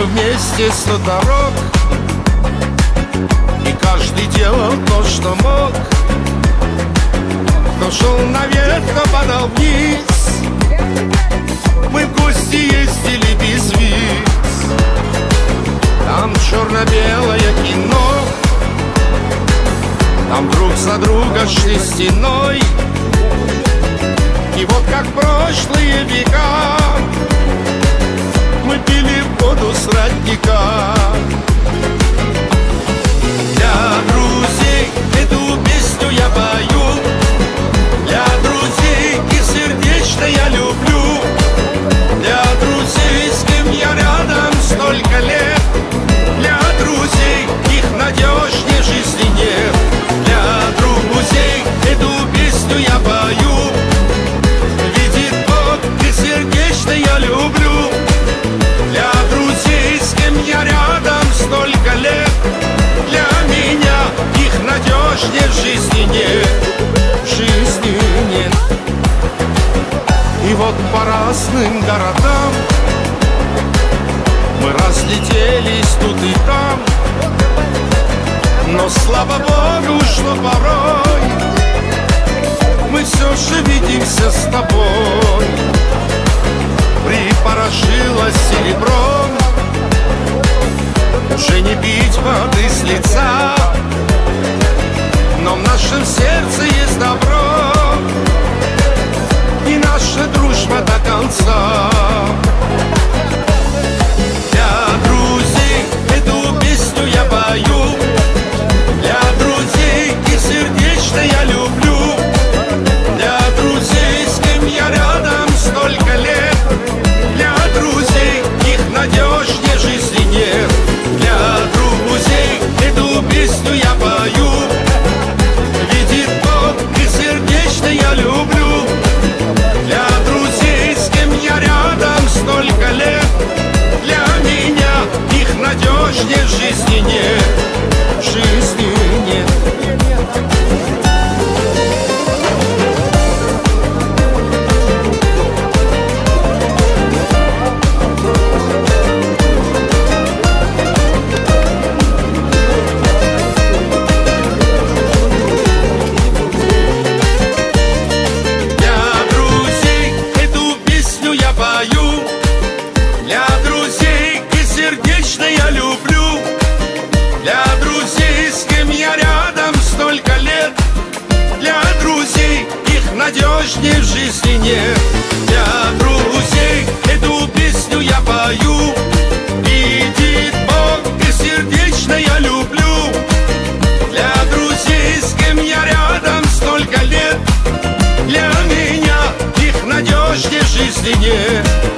вместе 100 дорог, и каждый делал то, что мог. Кто шел наверх, кто падал вниз. Мы в гости ездили без виз. Там черно-белое кино, там друг за друга шли стеной. И вот как прошлые века мы пили воду с родника. Для друзей эту песню я пою, для друзей и сердечно я люблю, для друзей, с кем я рядом столько лет, для друзей их надежнее жизни нет. Для друзей эту песню я пою, видит Бог и сердечно я люблю, для друзей, с кем я рядом столько лет, для меня их надежнее в жизни нет, в жизни нет. И вот по разным городам мы разлетелись тут и там, но слава Богу, что порой мы все же видимся с тобой. Припорошилось серебром, уже не бить воды с лица, но в нашем сердце есть добро, и наша дружба до конца. Для друзей эту песню я пою, для друзей и сердечно я люблю, для друзей, с кем я рядом столько лет, для друзей их надежнее жизни нет. Для друзей эту песню я пою, видит Бог и сердечно я люблю, для друзей, с кем я рядом столько лет, для меня их надежнее в жизни нет, в жизни нет. Я люблю, для друзей, с кем я рядом столько лет, для друзей их надежнее в жизни нет. Для друзей эту песню я пою, видит Бог и сердечно я люблю, для друзей, с кем я рядом столько лет, для меня их надежнее в жизни нет.